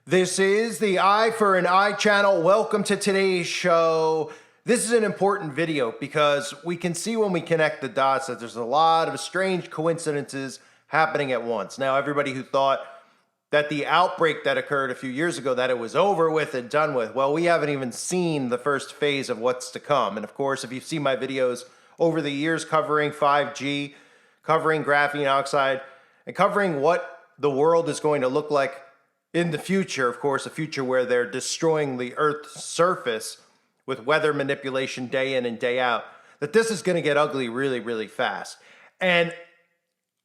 This is the Eye for an Eye channel. Welcome to today's show. This is an important video because we can see when we connect the dots that there's a lot of strange coincidences happening at once. Now, everybody who thought that the outbreak that occurred a few years ago, that it was over with and done with, well, we haven't even seen the first phase of what's to come. And of course, if you've seen my videos over the years covering 5G, covering graphene oxide, and covering what the world is going to look like in the future, of course, a future where they're destroying the Earth's surface with weather manipulation day in and day out, that this is going to get ugly really, really fast. And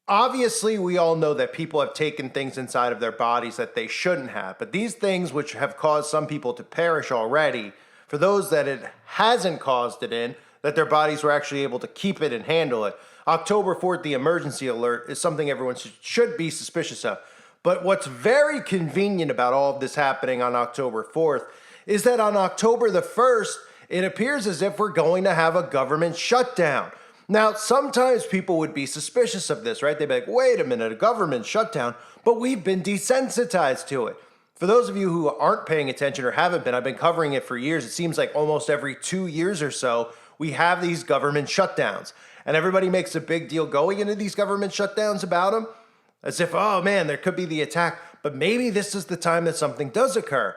obviously, we all know that people have taken things inside of their bodies that they shouldn't have. But these things which have caused some people to perish already, for those that it hasn't caused it in, that their bodies were actually able to keep it and handle it. October 4th, the emergency alert, is something everyone should be suspicious of. But what's very convenient about all of this happening on October 4th is that on October the 1st, it appears as if we're going to have a government shutdown. Now, sometimes people would be suspicious of this, right? They'd be like, wait a minute, a government shutdown, but we've been desensitized to it. For those of you who aren't paying attention or haven't been, I've been covering it for years. It seems like almost every 2 years or so, we have these government shutdowns. And everybody makes a big deal going into these government shutdowns about them, as if, oh man, there could be the attack. But maybe this is the time that something does occur.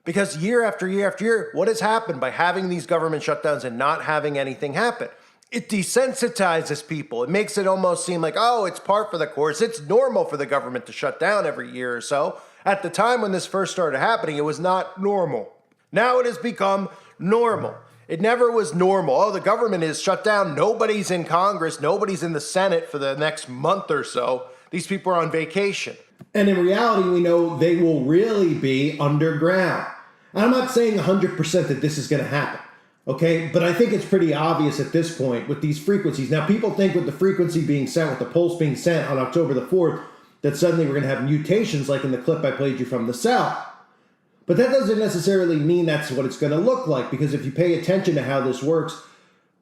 Because year after year after year, what has happened by having these government shutdowns and not having anything happen? It desensitizes people. It makes it almost seem like, oh, it's par for the course. It's normal for the government to shut down every year or so. At the time when this first started happening, it was not normal. Now it has become normal. It never was normal. Oh, the government is shut down. Nobody's in Congress. Nobody's in the Senate for the next month or so. These people are on vacation. And in reality, we know they will really be underground. And I'm not saying 100% that this is going to happen, okay? But I think it's pretty obvious at this point with these frequencies. Now, people think with the frequency being sent, with the pulse being sent on October the 4th, that suddenly we're going to have mutations like in the clip I played you from the South. But that doesn't necessarily mean that's what it's going to look like, because if you pay attention to how this works,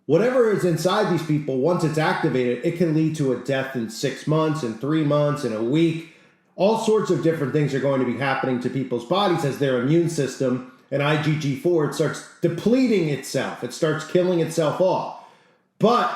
whatever is inside these people, once it's activated, it can lead to a death in 6 months, in 3 months, in a week. All sorts of different things are going to be happening to people's bodies as their immune system and IgG4, it starts depleting itself. It starts killing itself off. But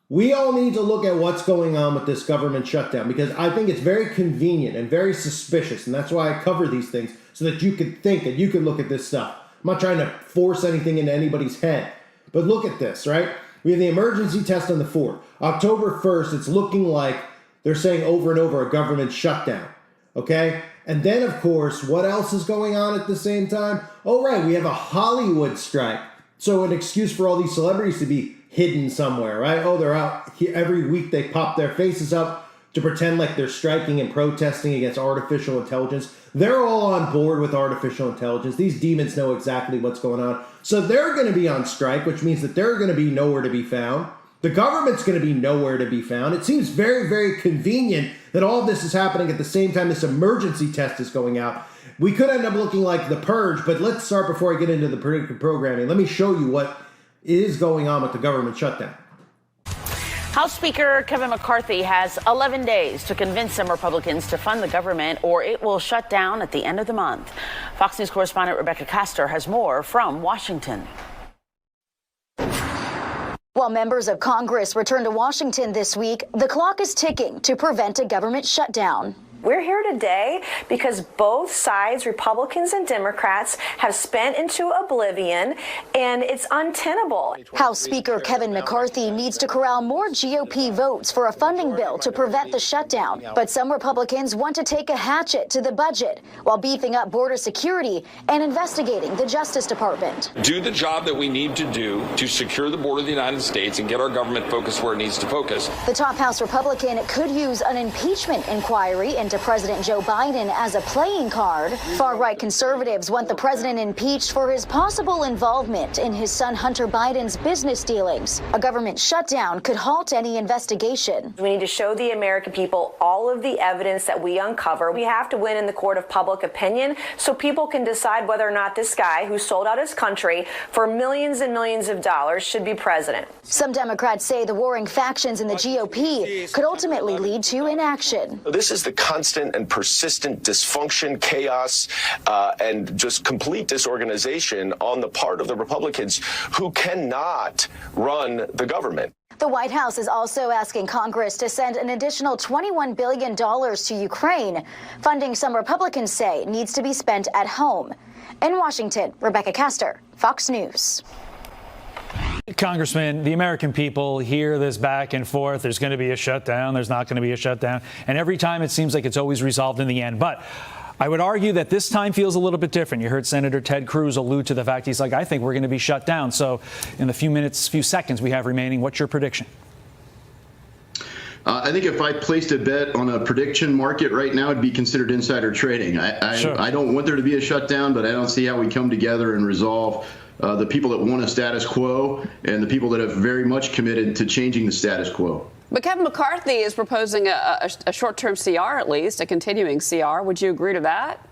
we all need to look at what's going on with this government shutdown, because I think it's very convenient and very suspicious. And that's why I cover these things, so that you could think and you could look at this stuff. I'm not trying to force anything into anybody's head. But look at this, right? We have the emergency test on the 4th. October 1st, it's looking like they're saying over and over a government shutdown, okay? And then, of course, what else is going on at the same time? Oh, right, we have a Hollywood strike. So an excuse for all these celebrities to be hidden somewhere, right? Oh, they're out here every week. They pop their faces up to pretend like they're striking and protesting against artificial intelligence. They're all on board with artificial intelligence. These demons know exactly what's going on. So they're going to be on strike, which means that they're going to be nowhere to be found. The government's going to be nowhere to be found. It seems very, very convenient that all of this is happening at the same time this emergency test is going out. We could end up looking like the Purge, but let's start before I get into the predictive programming. Let me show you what is going on with the government shutdown. House Speaker Kevin McCarthy has 11 days to convince some Republicans to fund the government, or it will shut down at the end of the month. Fox News correspondent Rebecca Castor has more from Washington. While members of Congress return to Washington this week, the clock is ticking to prevent a government shutdown. We're here today because both sides, Republicans and Democrats, have spent into oblivion, and it's untenable. House Speaker Kevin McCarthy needs to corral more GOP votes for a funding bill to prevent the shutdown. But some Republicans want to take a hatchet to the budget while beefing up border security and investigating the Justice Department. Do the job that we need to do to secure the border of the United States and get our government focused where it needs to focus. The top House Republican could use an impeachment inquiry into President Joe Biden as a playing card. Far-right conservatives want the president impeached for his possible involvement in his son Hunter Biden's business dealings. A government shutdown could halt any investigation. We need to show the American people all of the evidence that we uncover. We have to win in the court of public opinion so people can decide whether or not this guy who sold out his country for millions and millions of dollars should be president. Some Democrats say the warring factions in the GOP could ultimately lead to inaction. This is the constant and persistent dysfunction, chaos, and just complete disorganization on the part of the Republicans who cannot run the government. The White House is also asking Congress to send an additional $21 billion to Ukraine, funding some Republicans say needs to be spent at home. In Washington, Rebecca Castor, Fox News. Congressman, the American people hear this back and forth. There's going to be a shutdown. There's not going to be a shutdown. And every time it seems like it's always resolved in the end. But I would argue that this time feels a little bit different. You heard Senator Ted Cruz allude to the fact he's like, I think we're going to be shut down. So in the few seconds we have remaining, what's your prediction? I think if I placed a bet on a prediction market right now, it'd be considered insider trading. I don't want there to be a shutdown, but I don't see how we come together and resolve the people that want a status quo and the people that have very much committed to changing the status quo. But Kevin McCarthy is proposing a short-term CR, at least, a continuing CR. Would you agree to that?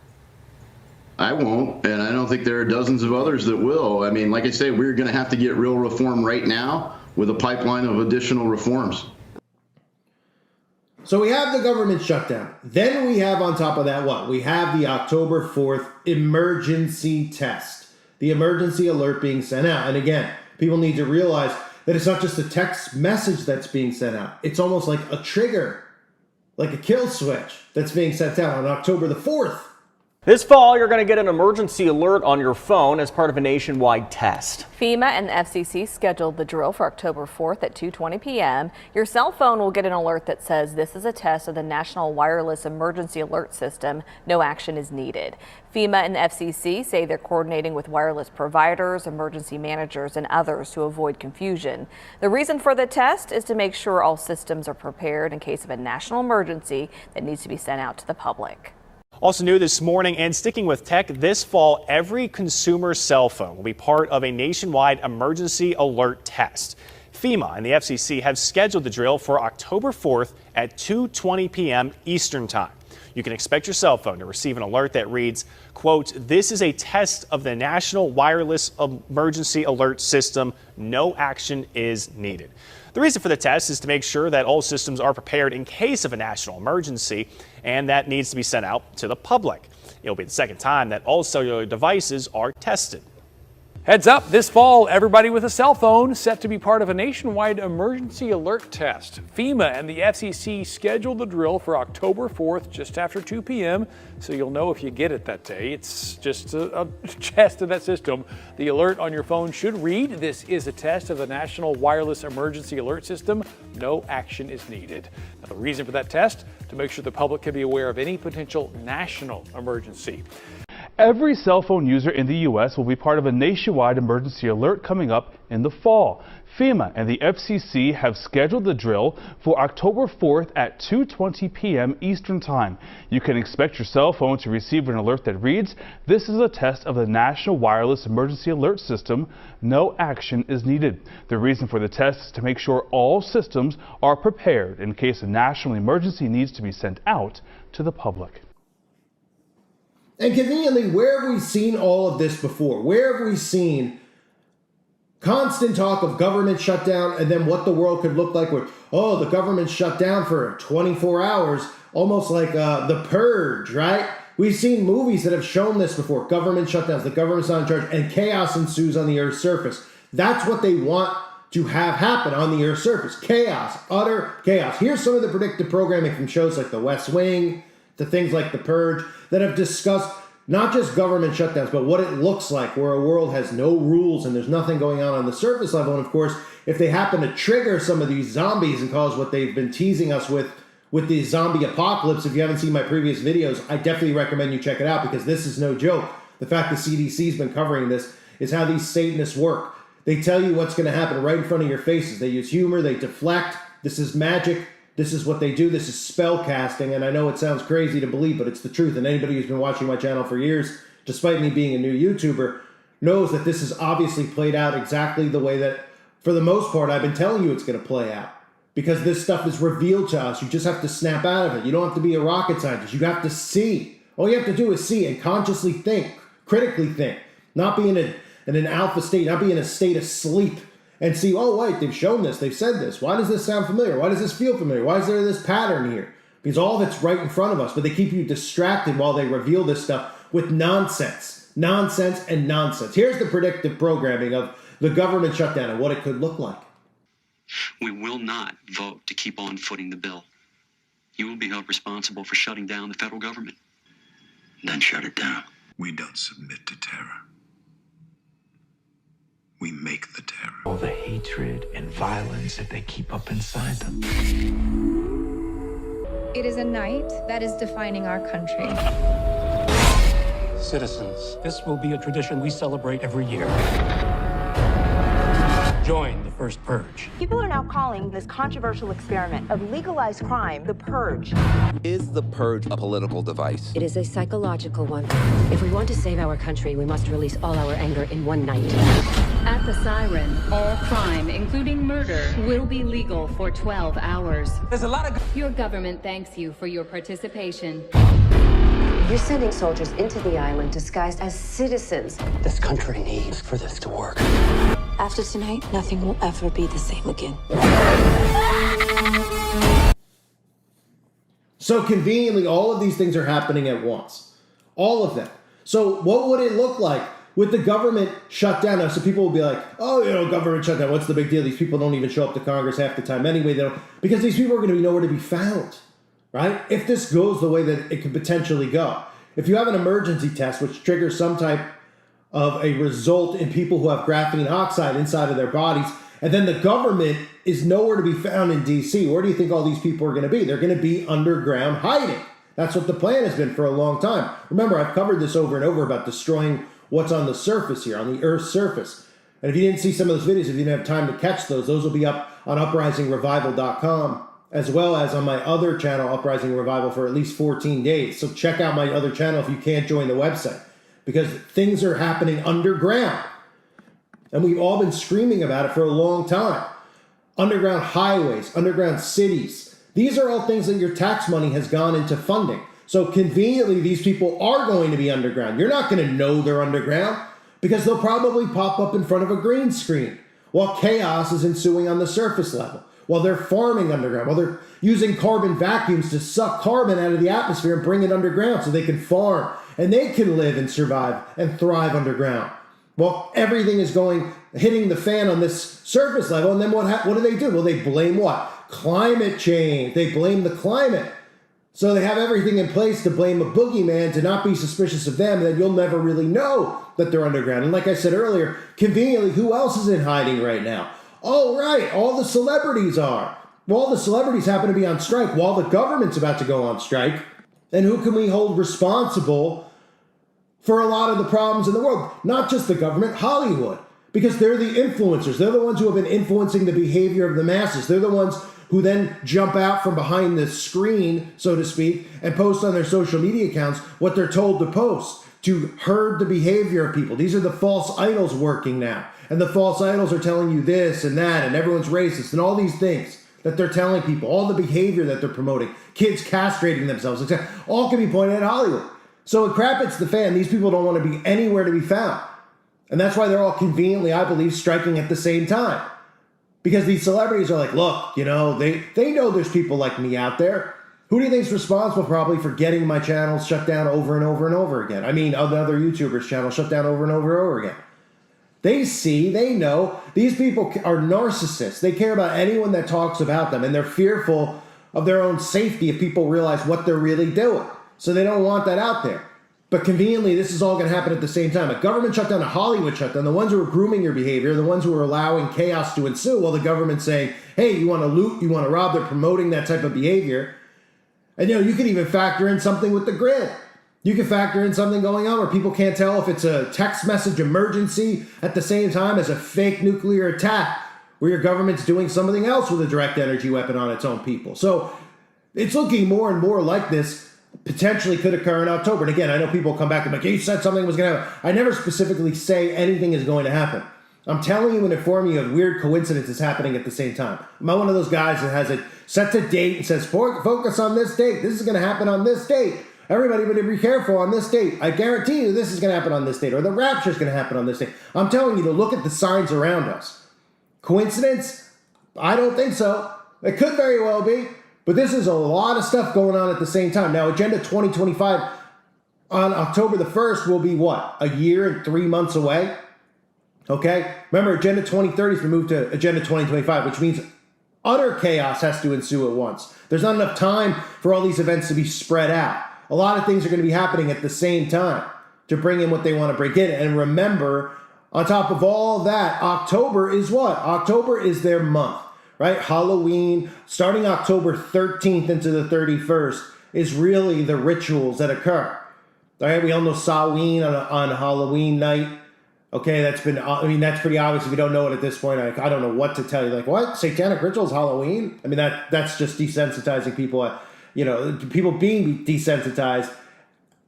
I won't, and I don't think there are dozens of others that will. I mean, like I say, we're going to have to get real reform right now with a pipeline of additional reforms. So we have the government shutdown. Then we have on top of that what? We have the October 4th emergency test. The emergency alert being sent out. And again, people need to realize that it's not just a text message that's being sent out. It's almost like a trigger, like a kill switch that's being sent out on October the 4th. This fall, you're going to get an emergency alert on your phone as part of a nationwide test. FEMA and the FCC scheduled the drill for October 4th at 2:20 p.m. Your cell phone will get an alert that says this is a test of the National Wireless Emergency Alert System. No action is needed. FEMA and the FCC say they're coordinating with wireless providers, emergency managers, and others to avoid confusion. The reason for the test is to make sure all systems are prepared in case of a national emergency that needs to be sent out to the public. Also new this morning, and sticking with tech, this fall, every consumer cell phone will be part of a nationwide emergency alert test. FEMA and the FCC have scheduled the drill for October 4th at 2:20 p.m. Eastern Time. You can expect your cell phone to receive an alert that reads, quote, "This is a test of the National Wireless Emergency Alert System. No action is needed." The reason for the test is to make sure that all systems are prepared in case of a national emergency, and that needs to be sent out to the public. It'll be the second time that all cellular devices are tested. Heads up, this fall, everybody with a cell phone set to be part of a nationwide emergency alert test. FEMA and the FCC scheduled the drill for October 4th, just after 2 p.m., so you'll know if you get it that day. It's just a test of that system. The alert on your phone should read, "This is a test of the National Wireless Emergency Alert System. No action is needed." Now, the reason for that test, to make sure the public can be aware of any potential national emergency. Every cell phone user in the U.S. will be part of a nationwide emergency alert coming up in the fall. FEMA and the FCC have scheduled the drill for October 4th at 2:20 p.m. Eastern Time. You can expect your cell phone to receive an alert that reads, "This is a test of the National Wireless Emergency Alert System. No action is needed." The reason for the test is to make sure all systems are prepared in case a national emergency needs to be sent out to the public. And conveniently, where have we seen all of this before? Where have we seen constant talk of government shutdown and then what the world could look like with, oh, the government shut down for 24 hours, almost like The Purge, right? We've seen movies that have shown this before, government shutdowns, the government's not in charge, and chaos ensues on the Earth's surface. That's what they want to have happen on the Earth's surface. Chaos, utter chaos. Here's some of the predictive programming from shows like The West Wing, to things like The Purge, that have discussed not just government shutdowns, but what it looks like where a world has no rules and there's nothing going on the surface level. And of course, if they happen to trigger some of these zombies and cause what they've been teasing us with the zombie apocalypse, if you haven't seen my previous videos, I definitely recommend you check it out because this is no joke. The fact the CDC's been covering this is how these Satanists work. They tell you what's going to happen right in front of your faces. They use humor, they deflect. This is magic. This is what they do. This is spell casting, and I know it sounds crazy to believe, but it's the truth. And anybody who's been watching my channel for years, despite me being a new YouTuber, knows that this is obviously played out exactly the way that, for the most part, I've been telling you it's going to play out. Because this stuff is revealed to us. You just have to snap out of it. You don't have to be a rocket scientist. You have to see. All you have to do is see and consciously think, critically think, not be in an alpha state, not be in a state of sleep. And see, oh, wait, they've shown this, they've said this. Why does this sound familiar? Why does this feel familiar? Why is there this pattern here? because all of it's right in front of us, but they keep you distracted while they reveal this stuff with nonsense. Nonsense and nonsense. Here's the predictive programming of the government shutdown and what it could look like. We will not vote to keep on footing the bill. You will be held responsible for shutting down the federal government. Then shut it down. We don't submit to terror. We make the terror. All the hatred and violence that they keep up inside them. It is a night that is defining our country. Citizens, this will be a tradition we celebrate every year. Join the first purge. People are now calling this controversial experiment of legalized crime the purge. Is the purge a political device? It is a psychological one. If we want to save our country, we must release all our anger in one night. At the siren, all crime, including murder, will be legal for 12 hours. There's a lot of... Your government thanks you for your participation. You're sending soldiers into the island disguised as citizens. This country needs for this to work. After tonight, nothing will ever be the same again. So conveniently, all of these things are happening at once. All of them. So what would it look like with the government shut down? Now, so people will be like, oh, government shutdown, what's the big deal? These people don't even show up to Congress half the time anyway. They don't, because these people are going to be nowhere to be found, right? If this goes the way that it could potentially go. If you have an emergency test, which triggers some type of a result in people who have graphene oxide inside of their bodies, and then the government is nowhere to be found in D.C., where do you think all these people are going to be? They're going to be underground hiding. That's what the plan has been for a long time. Remember, I've covered this over and over about destroying what's on the surface here, on the Earth's surface. And if you didn't see some of those videos, if you didn't have time to catch those will be up on uprisingrevival.com, as well as on my other channel, Uprising Revival, for at least 14 days. So check out my other channel if you can't join the website, because things are happening underground. And we've all been screaming about it for a long time. Underground highways, underground cities. These are all things that your tax money has gone into funding. So conveniently, these people are going to be underground. You're not going to know they're underground because they'll probably pop up in front of a green screen while chaos is ensuing on the surface level, while they're farming underground, while they're using carbon vacuums to suck carbon out of the atmosphere and bring it underground so they can farm and they can live and survive and thrive underground. Well, everything is hitting the fan on this surface level, and then what do they do? Well, they blame what? Climate change. They blame the climate. So they have everything in place to blame a boogeyman, to not be suspicious of them, and then you'll never really know that they're underground. And like I said earlier, conveniently, who else is in hiding right now? Oh, right, all the celebrities are. Well, all the celebrities happen to be on strike while the government's about to go on strike. And who can we hold responsible for a lot of the problems in the world? Not just the government, Hollywood. Because they're the influencers. They're the ones who have been influencing the behavior of the masses. They're the ones who then jump out from behind the screen, so to speak, and post on their social media accounts what they're told to post to herd the behavior of people. These are the false idols working now. And the false idols are telling you this and that, and everyone's racist, and all these things that they're telling people, all the behavior that they're promoting, kids castrating themselves, etc. All can be pointed at Hollywood. So when crap hits the fan, these people don't want to be anywhere to be found. And that's why they're all conveniently, I believe, striking at the same time. Because these celebrities are like, look, they know there's people like me out there. Who do you think is responsible probably for getting my channels shut down over and over and over again? I mean, other YouTubers' channels shut down over and over and over again. They see, they know. These people are narcissists. They care about anyone that talks about them, and they're fearful of their own safety if people realize what they're really doing. So they don't want that out there. But conveniently, this is all going to happen at the same time. A government shutdown, a Hollywood shutdown, the ones who are grooming your behavior, the ones who are allowing chaos to ensue, while the government's saying, hey, you want to loot, you want to rob, they're promoting that type of behavior. And, you can even factor in something with the grid. You can factor in something going on where people can't tell if it's a text message emergency at the same time as a fake nuclear attack, where your government's doing something else with a direct energy weapon on its own people. So it's looking more and more like this potentially could occur in October. And again, I know people come back and be like, you said something was going to happen. I never specifically say anything is going to happen. I'm telling you and informing you of weird coincidences happening at the same time. Am I one of those guys that has it set to date and says, focus on this date. This is going to happen on this date. Everybody better be careful on this date. I guarantee you this is going to happen on this date, or the rapture is going to happen on this date. I'm telling you to look at the signs around us. Coincidence? I don't think so. It could very well be. But this is a lot of stuff going on at the same time. Now, Agenda 2025 on October the 1st will be what? A year and 3 months away? Okay? Remember, Agenda 2030 has been moved to Agenda 2025, which means utter chaos has to ensue at once. There's not enough time for all these events to be spread out. A lot of things are going to be happening at the same time to bring in what they want to bring in. And remember, on top of all that, October is what? October is their month, right? Halloween, starting October 13th into the 31st, is really the rituals that occur. All right, we all know Samhain on Halloween night. Okay, that's pretty obvious if you don't know it at this point. I don't know what to tell you. Like, what? Satanic rituals, Halloween? I mean, that's just desensitizing people. People being desensitized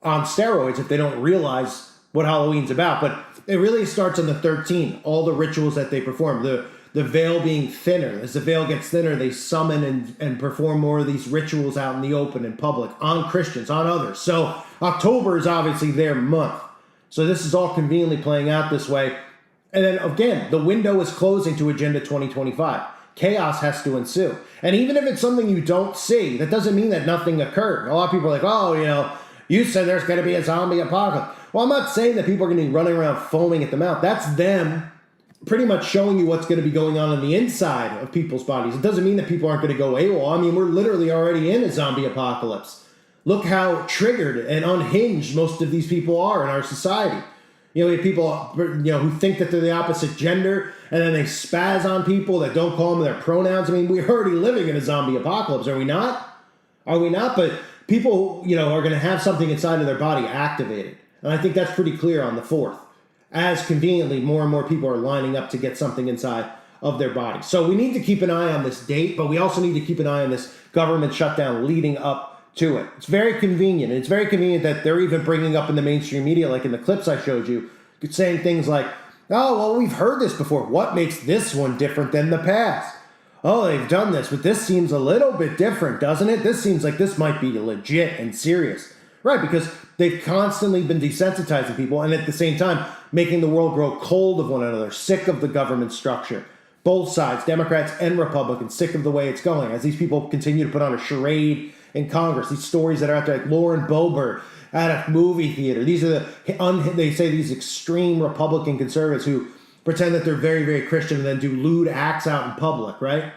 on steroids if they don't realize what Halloween's about. But it really starts on the 13th, all the rituals that they perform. The veil being thinner. As the veil gets thinner, they summon and perform more of these rituals out in the open in public, on Christians, on others. So October is obviously their month. So this is all conveniently playing out this way. And then again, the window is closing to Agenda 2025. Chaos has to ensue. And even if it's something you don't see, that doesn't mean that nothing occurred. A lot of people are like, oh, you said there's going to be a zombie apocalypse. Well, I'm not saying that people are going to be running around foaming at the mouth. That's them pretty much showing you what's going to be going on the inside of people's bodies. It doesn't mean that people aren't going to go AWOL. I mean, we're literally already in a zombie apocalypse. Look how triggered and unhinged most of these people are in our society. We have people, who think that they're the opposite gender, and then they spaz on people that don't call them their pronouns. I mean, we're already living in a zombie apocalypse, are we not? Are we not? But people, are going to have something inside of their body activated. And I think that's pretty clear on the 4th. As conveniently, more and more people are lining up to get something inside of their body. So we need to keep an eye on this date, but we also need to keep an eye on this government shutdown leading up to it. It's very convenient. And it's very convenient that they're even bringing up in the mainstream media, like in the clips I showed you, saying things like, oh, well, we've heard this before. What makes this one different than the past? Oh, they've done this, but this seems a little bit different, doesn't it? This seems like this might be legit and serious. Right, because they've constantly been desensitizing people and at the same time making the world grow cold of one another, sick of the government structure. Both sides, Democrats and Republicans, sick of the way it's going as these people continue to put on a charade in Congress. These stories that are out there, like Lauren Boebert at a movie theater. These are they say these extreme Republican conservatives who pretend that they're very, very Christian and then do lewd acts out in public, right?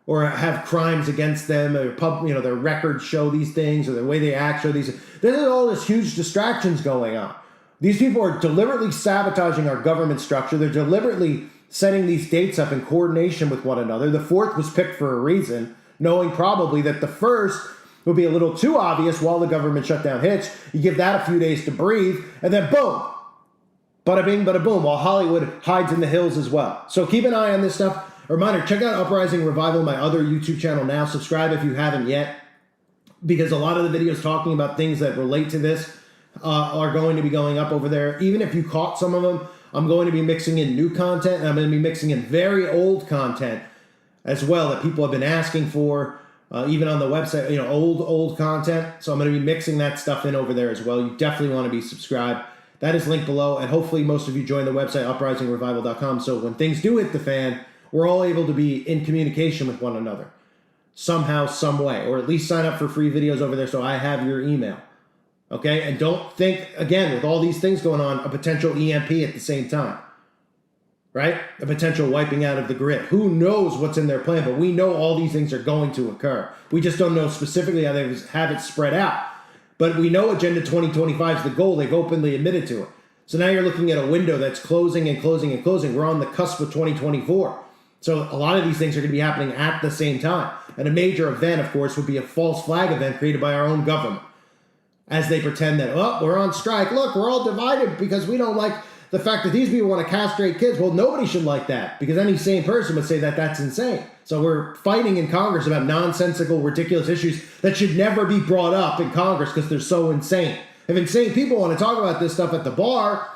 Or have crimes against them, or their records show these things, or the way they act show these. There's all this huge distractions going on. These people are deliberately sabotaging our government structure. They're deliberately setting these dates up in coordination with one another. The 4th was picked for a reason, knowing probably that the 1st would be a little too obvious while the government shutdown hits. You give that a few days to breathe, and then boom, bada bing, bada boom, while Hollywood hides in the hills as well. So keep an eye on this stuff. A reminder, check out Uprising Revival, my other YouTube channel now. Subscribe if you haven't yet, because a lot of the videos talking about things that relate to this are going to be going up over there. Even if you caught some of them, I'm going to be mixing in new content, and I'm going to be mixing in very old content as well that people have been asking for, even on the website, old content. So I'm going to be mixing that stuff in over there as well. You definitely want to be subscribed. That is linked below, and hopefully most of you join the website, uprisingrevival.com, so when things do hit the fan, we're all able to be in communication with one another somehow, some way, or at least sign up for free videos over there so I have your email. Okay? And don't think, again, with all these things going on, a potential EMP at the same time. Right? A potential wiping out of the grid. Who knows what's in their plan, but we know all these things are going to occur. We just don't know specifically how they have it spread out. But we know Agenda 2025 is the goal. They've openly admitted to it. So now you're looking at a window that's closing and closing and closing. We're on the cusp of 2024. So a lot of these things are going to be happening at the same time. And a major event, of course, would be a false flag event created by our own government. As they pretend that, oh, we're on strike. Look, we're all divided because we don't like the fact that these people want to castrate kids. Well, nobody should like that, because any sane person would say that that's insane. So we're fighting in Congress about nonsensical, ridiculous issues that should never be brought up in Congress because they're so insane. If insane people want to talk about this stuff at the bar,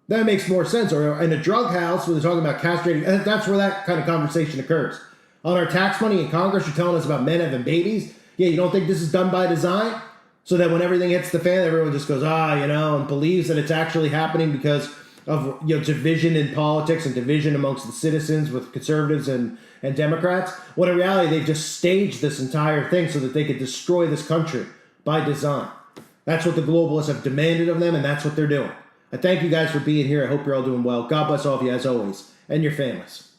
that makes more sense. Or in a drug house where they're talking about castrating, that's where that kind of conversation occurs. On our tax money in Congress, you're telling us about men having babies? Yeah, you don't think this is done by design? So that when everything hits the fan, everyone just goes, and believes that it's actually happening because of division in politics and division amongst the citizens with conservatives and Democrats, when in reality they've just staged this entire thing so that they could destroy this country by design. That's what the globalists have demanded of them, and that's what they're doing. I thank you guys for being here. I hope you're all doing well. God bless all of you as always, and your families.